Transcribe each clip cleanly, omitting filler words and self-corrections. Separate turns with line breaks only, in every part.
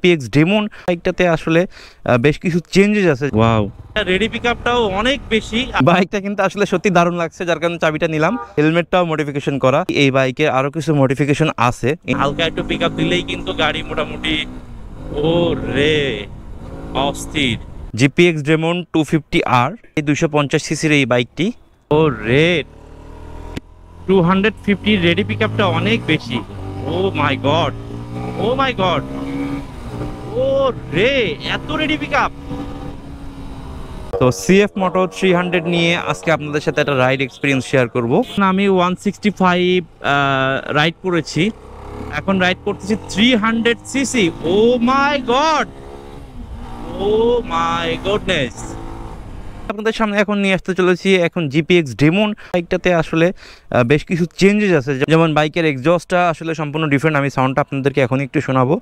GPX demon বাইকটাতে আসলে বেশ কিছু চেঞ্জেস আছে। ওয়াও, রেডি পিকআপটাও অনেক বেশি। বাইকটা কিন্তু আসলে সত্যি দারুণ লাগছে, যার কারণে চাবিটা নিলাম। হেলমেটটাও মডিফিকেশন করা। এই বাইকে আরো কিছু মডিফিকেশন আছে। হালকা একটু পিকআপ দিলেই কিন্তু গাড়ি মোটামুটি ও রে অস্থির। জিপিএক্স ডেমন 250R, এই 250 সিসির এই বাইকটি। ও রে 250 রেডি পিকআপটা অনেক বেশি। ও my god, oh my god, ও রে এত রেডি পিকআপ। তো সিএফ মোটো 300 নিয়ে আজকে আপনাদের সাথে একটা রাইড এক্সপিরিয়েন্স শেয়ার করব। আমি 165 রাইড করেছি, এখন রাইড করতেছি 300 CC. Oh my god, oh my goodness. আপনাদের সামনে এখন নিয়ে আসতে চলেছি এখন জিপিএক্স ডেমন বাইকটাতে আসলে বেশ কিছু চেঞ্জেস আছে। যেমন বাইকের এক্সজস্টটা আসলে সম্পূর্ণ ডিফারেন্ট, আমি সাউন্ডটা আপনাদেরকে এখন একটু শোনাবো।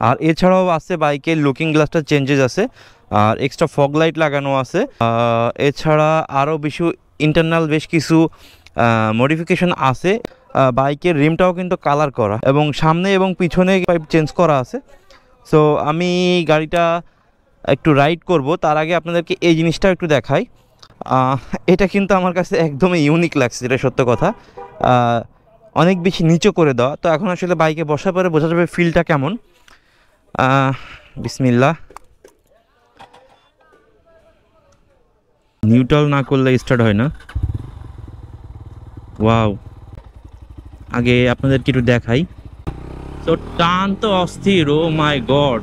আর এছাড়াও আছে বাইকের লুকিং গ্লাসটা চেঞ্জেস আছে, আর এক্সট্রা ফগ লাইট লাগানো আছে। এছাড়া আরও বেশি ইন্টারনাল বেশ কিছু মডিফিকেশন আছে। বাইকের রিমটাও কিন্তু কালার করা এবং সামনে এবং পিছনে পাইপ চেঞ্জ করা আছে। সো আমি গাড়িটা একটু রাইড করব, তার আগে আপনাদেরকে এই জিনিসটা একটু দেখাই। এটা কিন্তু আমার কাছে একদমই ইউনিক লাগছে, যেটা সত্য কথা। অনেক বেশি নিচু করে দেওয়া, তো এখন আসলে বাইকে বসার পরে বোঝা যাবে ফিলটা কেমন। বিসমিল্লাহ। নিউট্রাল না করলে স্টার্ট হয় না। ওয়াও, আগে আপনাদেরকে একটু দেখাই। তো টান তো অস্থির। ও মাই গড,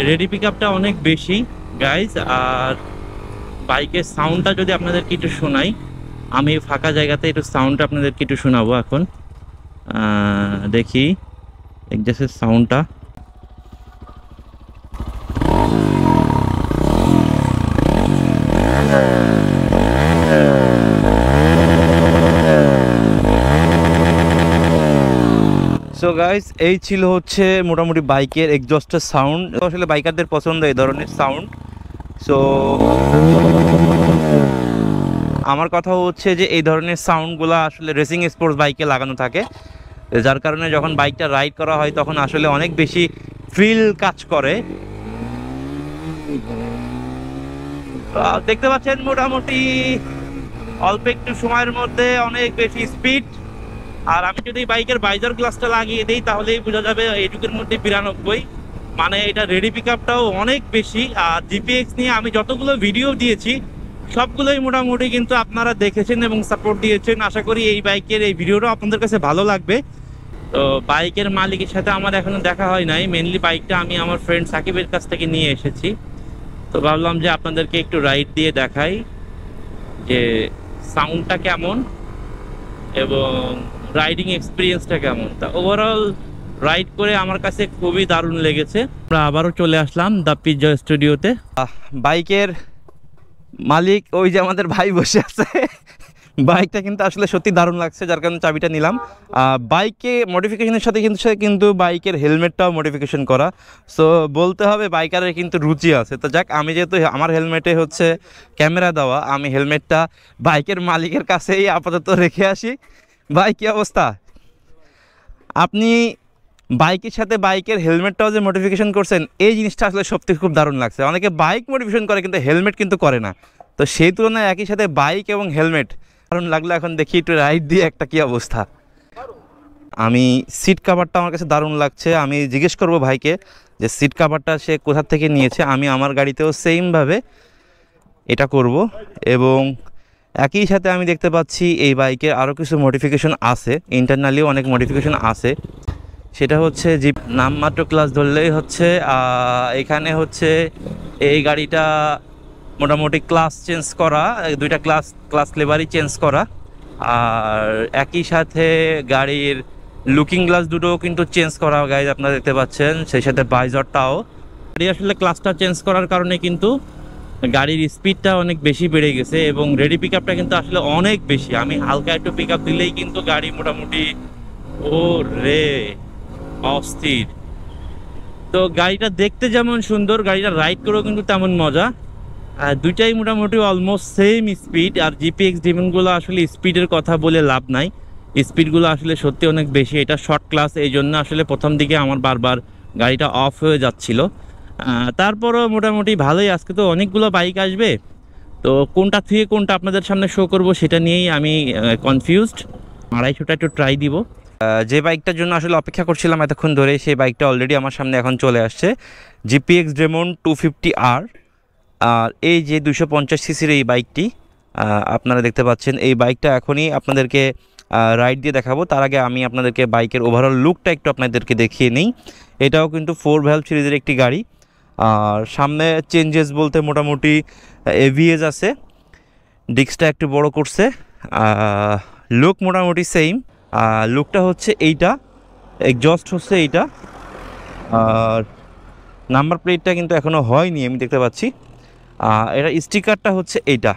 রেডি পিকআপটা অনেক বেশি গাইজ। আর বাইকের সাউন্ডটা যদি আপনাদেরকে একটু শোনাই, আমি ফাঁকা জায়গাতে একটু সাউন্ডটা আপনাদেরকে একটু শোনাবো এখন। দেখি এক্সজস্টের সাউন্ডটা। সো গাইস, এই ছিল হচ্ছে মোটামুটি বাইকের এক্সজস্টের সাউন্ড। আসলে বাইকারদের পছন্দ এই ধরনের সাউন্ড। সো আমার কথা হচ্ছে যে এই ধরনের সাউন্ডগুলো আসলে রেসিং স্পোর্টস বাইকে লাগানো থাকে, যার কারণে যখন বাইকটা রাইড করা হয় তখন আসলে অনেক বেশি ফিল কাজ করে। দেখতে পাচ্ছেন মোটামুটি অল্প একটু সময়ের মধ্যে অনেক বেশি স্পিড। আর আমি যদি বাইকের বাইজার গ্লাসটা লাগিয়ে দিই তাহলেই বোঝা যাবে এইটুকুর মধ্যে 92। মানে এটা রেডি পিকআপটাও অনেক বেশি। আর জিপিএক্স নিয়ে আমি যতগুলো ভিডিও দিয়েছি সবগুলোই মোটামুটি কিন্তু আপনারা দেখেছেন এবং সাপোর্ট দিয়েছেন। আশা করি এই বাইকের এই ভিডিওটা আপনাদের কাছে ভালো লাগবে। তো বাইকের মালিকের সাথে আমার এখনো দেখা হয় নাই। মেনলি বাইকটা আমি আমার ফ্রেন্ড সাকিবের কাছ থেকে নিয়ে এসেছি, তো ভাবলাম যে আপনাদেরকে একটু রাইড দিয়ে দেখাই যে সাউন্ডটা কেমন এবং রাইডিং এক্সপিরিয়েন্সটা কেমন। তা ওভারঅল রাইড করে আমার কাছে খুবই দারুণ লেগেছে। আমরা আবারও চলে আসলাম দ্য পিৎজা স্টুডিওতে। বাইকের মালিক ওই যে আমাদের ভাই বসে আছে। বাইকটা কিন্তু আসলে সত্যি দারুণ লাগছে, যার কারণে চাবিটা নিলাম। বাইকে মডিফিকেশনের সাথে কিন্তু বাইকের হেলমেটটাও মডিফিকেশন করা। সো বলতে হবে বাইকারের কিন্তু রুচি আছে। তো যাক, আমি যেহেতু আমার হেলমেটে হচ্ছে ক্যামেরা দেওয়া, আমি হেলমেটটা বাইকের মালিকের কাছেই আপাতত রেখে আসি। ভাই, কী অবস্থা? আপনি বাইকের সাথে বাইকের হেলমেটটাও যে মডিফিকেশন করছেন, এই জিনিসটা আসলে সত্যি খুব দারুণ লাগছে। অনেকে বাইক মডিফিকেশন করে কিন্তু হেলমেট কিন্তু করে না, তো সেই তুলনায় একই সাথে বাইক এবং হেলমেট দারুণ লাগলো। এখন দেখি একটু রাইড দিয়ে একটা কী অবস্থা। আমি সিট কাভারটা আমার কাছে দারুণ লাগছে। আমি জিজ্ঞেস করব ভাইকে যে সিট কাভারটা সে কোথা থেকে নিয়েছে। আমি আমার গাড়িতেও সেমভাবে এটা করব। এবং একই সাথে আমি দেখতে পাচ্ছি এই বাইকের আরও কিছু মডিফিকেশন আছে, ইন্টারনালিও অনেক মডিফিকেশন আছে। সেটা হচ্ছে যে নামমাত্র ক্লাস ধরলেই হচ্ছে এখানে হচ্ছে এই গাড়িটা মোটামুটি ক্লাস চেঞ্জ করা, দুইটা ক্লাস লেভারই চেঞ্জ করা। আর একই সাথে গাড়ির লুকিং গ্লাস দুটোও কিন্তু চেঞ্জ করা গাইজ, আপনারা দেখতে পাচ্ছেন। সেই সাথে বাইজারটাও। গাড়ি আসলে ক্লাসটা চেঞ্জ করার কারণে কিন্তু গাড়ির স্পিডটা অনেক বেশি বেড়ে গেছে এবং রেডি পিকআপটা কিন্তু আসলে অনেক বেশি। আমি হালকা একটু পিকআপ দিলেই কিন্তু গাড়ি মোটামুটি ও রে অস্থির। তো গাড়িটা দেখতে যেমন সুন্দর, গাড়িটা রাইড করেও কিন্তু তেমন মজা। দুইটাই মোটামুটি অলমোস্ট সেম স্পিড। আর জিপিএক্স ডেমনগুলো আসলে স্পিডের কথা বলে লাভ নাই, স্পিডগুলো আসলে সত্যি অনেক বেশি। এটা শর্ট ক্লাস, এই জন্য আসলে প্রথম দিকে আমার বারবার গাড়িটা অফ হয়ে যাচ্ছিল। তারপরও মোটামুটি ভালোই। আজকে তো অনেকগুলো বাইক আসবে, তো কোনটা থেকে কোনটা আপনাদের সামনে শো করব সেটা নিয়েই আমি কনফিউজড। 250টা একটু ট্রাই দিব। যে বাইকটার জন্য আসলে অপেক্ষা করছিলাম এতক্ষণ ধরে, সেই বাইকটা অলরেডি আমার সামনে এখন চলে আসছে, GPX Demon 250R। আর এই যে 250 সিসির এই বাইকটি আপনারা দেখতে পাচ্ছেন, এই বাইকটা এখনই আপনাদেরকে রাইড দিয়ে দেখাবো। তার আগে আমি আপনাদেরকে বাইকের ওভারঅল লুকটা একটু আপনাদেরকে দেখিয়ে নিই। এটাও কিন্তু 4 ভ্যালভ সিরিজের একটি গাড়ি। আর সামনে চেঞ্জেস বলতে মোটামুটি ABS আছে, ডিস্কটা একটু বড় করছে, লুক মোটামুটি সেম। লুকটা হচ্ছে এইটা, এক্সজস্ট হচ্ছে এইটা, আর নাম্বার প্লেটটা কিন্তু এখনও হয়নি আমি দেখতে পাচ্ছি। এটা স্টিকারটা হচ্ছে এইটা।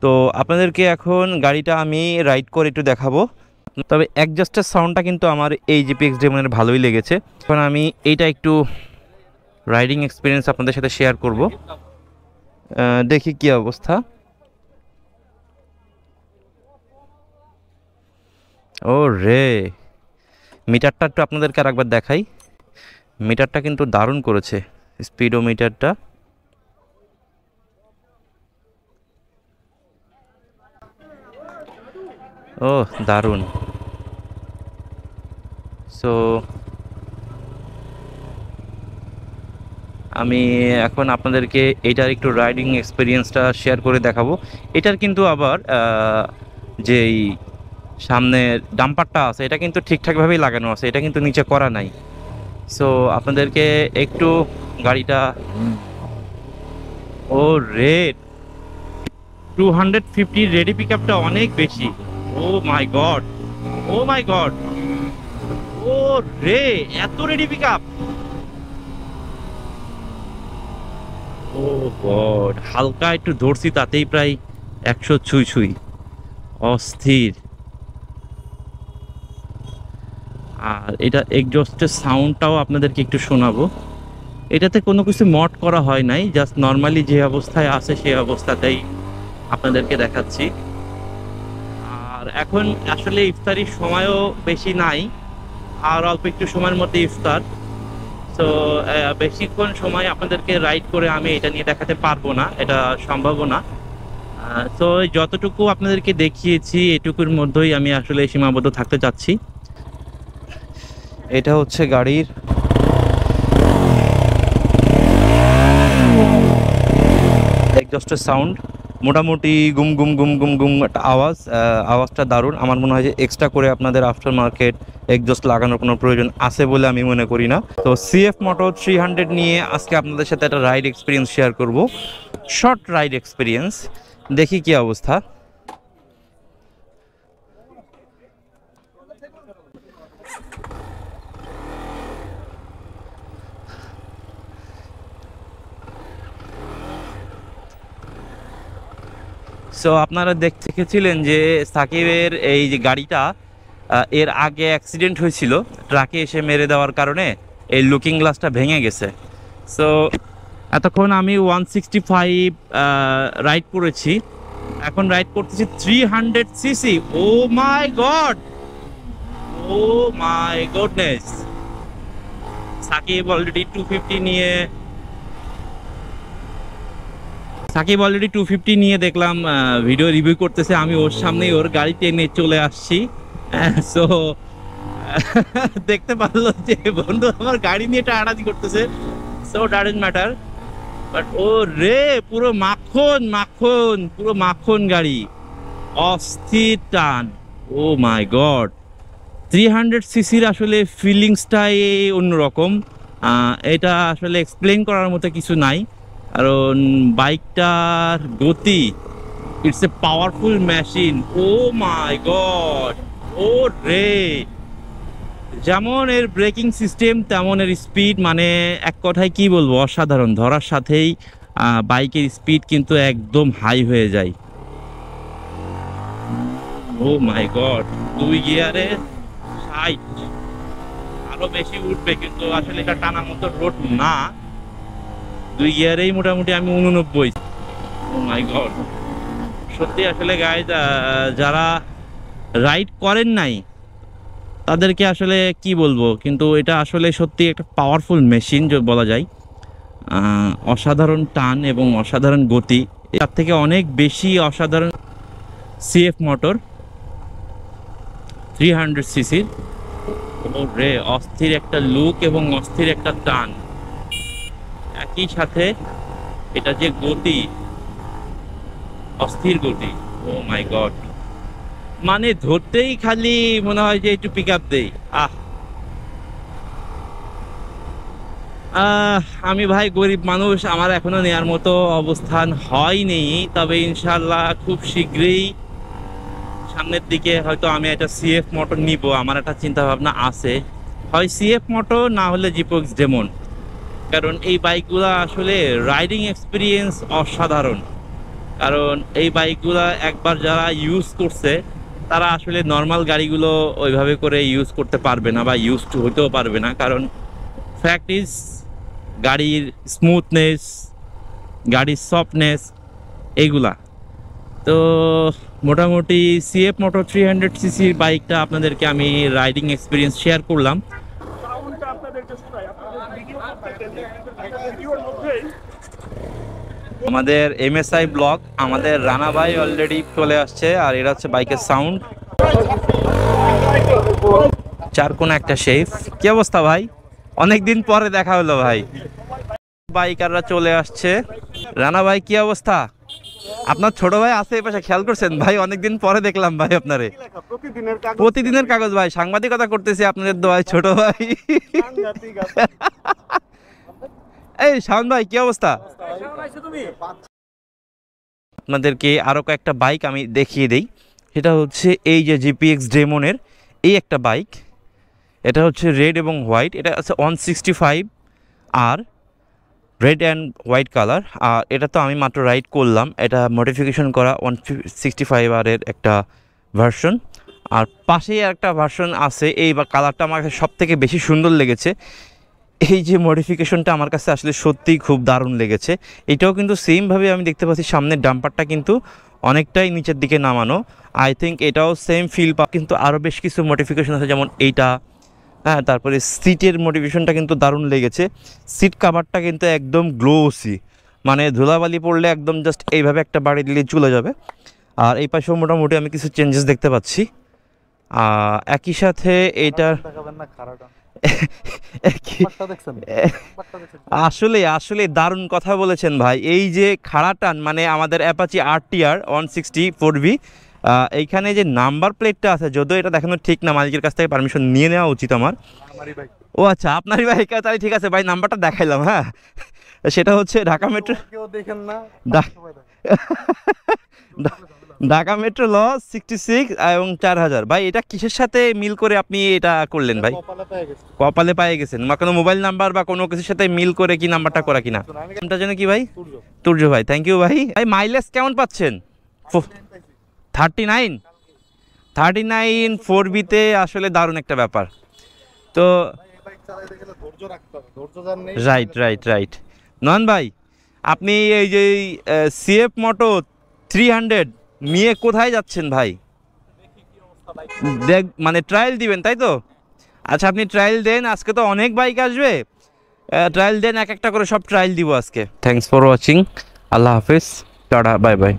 তো আপনাদেরকে এখন গাড়িটা আমি রাইড করে একটু দেখাবো। তবে অ্যাডজাস্টের সাউন্ডটা কিন্তু আমার এই GPX Demon'ের ভালোই লেগেছে। এখন আমি এইটা একটু রাইডিং এক্সপিরিয়েন্স আপনাদের সাথে শেয়ার করব, দেখি কি অবস্থা। ও রে, মিটারটা একটু আপনাদেরকে আর একবার দেখাই। মিটারটা কিন্তু দারুণ করেছে, স্পিডোমিটারটা। ও দারুণ। সো আমি এখন আপনাদেরকে এটার একটু রাইডিং এক্সপিরিয়েন্সটা শেয়ার করে দেখাবো। এটার কিন্তু আবার যেই সামনের ডাম্পারটা আছে এটা কিন্তু ঠিকঠাকভাবেই লাগানো আছে, এটা কিন্তু নিচে করা নাই। সো আপনাদেরকে একটু গাড়িটা, ও রেড 250 রেডি পিক আপটা অনেক বেশি। ও my god, oh my god, ও রে, এত রেডি পিক আপ! ও গড, হালকা একটু ধরছি তাতেই প্রায় 100 ছুঁই ছুঁই, অস্থির। আর এটা এক্সজস্টের সাউন্ডটাও আপনাদেরকে একটু শোনাবো। এটাতে কোনো কিছু মড করা হয় নাই, জাস্ট নর্মালি যে অবস্থায় আছে সেই অবস্থাতেই আপনাদেরকে দেখাচ্ছি। আর এখন আসলে ইফতারির সময়ও বেশি নাই, আর অল্প একটু সময়ের মধ্যে ইফতার। তো বেশিক্ষণ সময় আপনাদেরকে রাইড করে আমি এটা নিয়ে দেখাতে পারবো না, এটা সম্ভব না। তো যতটুকু আপনাদেরকে দেখিয়েছি এটুকুর মধ্যেই আমি আসলে সীমাবদ্ধ থাকতে চাচ্ছি। এটা হচ্ছে গাড়ির এক্সজস্টের সাউন্ড, মোটামুটি গুম গুম গুম গুম গুম একটা আওয়াজটা দারুণ। আমার মনে হয় যে এক্সট্রা করে আপনাদের আফটার মার্কেট এক্সজস্ট লাগানোর কোনো প্রয়োজন আছে বলে আমি মনে করি না। তো CF Moto 300 নিয়ে আজকে আপনাদের সাথে একটা রাইড এক্সপিরিয়েন্স শেয়ার করব, শর্ট রাইড এক্সপিরিয়েন্স, দেখি কি অবস্থা। সো আপনারা দেখেছিলেন যে সাকিবের এই যে গাড়িটা এর আগে অ্যাক্সিডেন্ট হয়েছিল, ট্রাকে এসে মেরে দেওয়ার কারণে এই লুকিং গ্লাসটা ভেঙে গেছে। সো এতক্ষণ আমি 165 রাইড করেছি, এখন রাইড করতেছি 300 CC. Oh my god, oh my goodness. Sakib already 250 নিয়ে দেখলাম ভিডিও রিভিউ করতেছে, আমি ওর সামনেই ওর গাড়ি টেনে চলে আসছি। সো দেখতে পারলো যে বন্ধু আমার গাড়ি নিয়ে টানাটানি করতেছে। সো ডাজন্ট ম্যাটার, বাট ও রে, পুরো মাখন মাখন, পুরো মাখন গাড়ি, অস্থির টান। ও মাই গড, 300 সিসির আসলে ফিলিংসটাই অন্যরকম। এটা আসলে এক্সপ্লেন করার মতো কিছু নাই, কারণ বাইকটার গতি, it's a powerful machine. Oh my god, ও রে, যেমন এর ব্রেকিং সিস্টেম তেমন এর স্পিড, মানে এক কথায় কি বলবো, অসাধারণ। ধরার সাথেই বাইকের স্পিড কিন্তু একদম হাই হয়ে যায়। ও মাই গড, 2 গিয়ারে 60, আরো বেশি উঠবে, কিন্তু আসলে এটা টানার মতো রোড না। 2 গিয়ারেই মোটামুটি আমি 89। ও মাই গড, সত্যি আসলে গাইজ, যারা রাইড করেন নাই তাদেরকে আসলে কি বলবো, কিন্তু এটা আসলে সত্যি একটা পাওয়ারফুল মেশিন বলা যায়। অসাধারণ টান এবং অসাধারণ গতি, তার থেকে অনেক বেশি অসাধারণ সিএফ মোটর 300 সিসির। রে অস্থির একটা লুক এবং অস্থির একটা টান, একই সাথে এটা যে গতি, অস্থির গতি, ও মাই গড, মানে ধরতেই খালি মনে হয় যে একটু পিক আপ দেই। আমি ভাই গরিব মানুষ, আমার এখনো নেয়ার মতো অবস্থান হয়নি, তবে ইনশাল্লাহ খুব শীঘ্রই সামনের দিকে হয়তো আমি একটা সিএফ মোটর নিব। আমার একটা চিন্তা ভাবনা আছে, হয় সিএফ মোটর না হলে জিপক্স ডেমন, কারণ এই বাইকগুলো আসলে রাইডিং এক্সপিরিয়েন্স অসাধারণ। কারণ এই বাইকগুলো একবার যারা ইউজ করছে তারা আসলে নর্মাল গাড়িগুলো ওইভাবে করে ইউজ করতে পারবে না বা ইউজ টু হতেও পারবে না, কারণ ফ্যাক্ট ইজ গাড়ির স্মুথনেস, গাড়ির সফটনেস এইগুলা। তো মোটামুটি সিএফ মোটর 300 সিসির বাইকটা আপনাদেরকে আমি রাইডিং এক্সপিরিয়েন্স শেয়ার করলাম। আমাদের এমএসআই ব্লগ, আমাদের রানা ভাই অলরেডি চলে আসছে, আর এটা হচ্ছে বাইকের সাউন্ড। চারকোনা একটা শেফ। কি অবস্থা ভাই, অনেকদিন পরে দেখা হলো ভাই। বাইকাররা চলে আসছে। রানা ভাই কি অবস্থা? আপনার ছোট ভাই আছে এই পাশে, খেয়াল করছেন ভাই? অনেকদিন পরে দেখলাম ভাই আপনারে। প্রতিদিনের কাগজ ভাই, সাংবাদিকতা করতেছি আপনাদের দোয়ায় ছোট ভাই। এই শাওন ভাই কি অবস্থা? আপনাদেরকে আরো কয়েকটা বাইক আমি দেখিয়ে দেই। সেটা হচ্ছে এই যে জিপিএক্স ডেমনের এই একটা বাইক, এটা হচ্ছে রেড এবং হোয়াইট, এটা আছে 165 আর রেড অ্যান্ড হোয়াইট কালার। আর এটা তো আমি মাত্র রাইড করলাম, এটা মডিফিকেশন করা 165 আরের একটা ভার্সন। আর পাশেই একটা ভার্সন আছে, এই কালারটা আমার কাছে সব থেকে বেশি সুন্দর লেগেছে। এই যে মডিফিকেশনটা আমার কাছে আসলে সত্যিই খুব দারুণ লেগেছে। এটাও কিন্তু সেমভাবে আমি দেখতে পাচ্ছি, সামনের ডাম্পারটা কিন্তু অনেকটাই নিচের দিকে নামানো। আই থিঙ্ক এটাও সেম ফিল কিন্তু আরও বেশ কিছু মডিফিকেশন আছে, যেমন এইটা। হ্যাঁ, তারপরে সিটের মডিফিকেশনটা কিন্তু দারুণ লেগেছে। সিট কাভারটা কিন্তু একদম গ্লোসি, মানে ধুলাবালি পড়লে একদম জাস্ট এইভাবে একটা বাড়ি দিলে চলে যাবে। আর এই পাশেও মোটামুটি আমি কিছু চেঞ্জেস দেখতে পাচ্ছি। একই সাথে এইটার আসলে আসলে দারুণ কথা বলেছেন ভাই। এই যে খাড়া টান, মানে আমাদের অ্যাপাচি RTR 160 এইখানে যে নাম্বার প্লেটটা আছে, যদিও এটা দেখানো ঠিক না, মালিকের কাছ থেকে পারমিশন নিয়ে নেওয়া উচিত আমার। ও আচ্ছা, আপনারই বাইক, তাহলে ঠিক আছে ভাই, নাম্বারটা দেখাইলাম। হ্যাঁ, সেটা হচ্ছে ঢাকা মেট্রো, ঢাকা মেট্রো ল 66 এবং 4000। ভাই এটা কিসের সাথে মিল করে আপনি এটা করলেন ভাই? কপালে পেয়ে গেছেন, বা কোনো মোবাইল নাম্বার বা কোনো কিছুর সাথে মিল করে কি নাম্বারটা করা কিনা? নামটা যেন কি ভাই? তুর্য ভাই, থ্যাংক ইউ ভাই। ভাই মাইলেজ কেমন পাচ্ছেন? 39 4Bতে আসলে দারুণ একটা ব্যাপার। তো রাইট রাইট রাইট। নয়ন ভাই, আপনি এই যে সিএফ মোটো 300 নিয়ে কোথায় যাচ্ছেন ভাই? মানে ট্রায়াল দিবেন তাই তো? আচ্ছা, আপনি ট্রায়াল দেন, আজকে তো অনেক বাইক আসবে, ট্রায়াল দেন, এক একটা করে সব ট্রায়াল দিব আজকে। Thanks for watching, Allah Hafiz, tata, bye bye.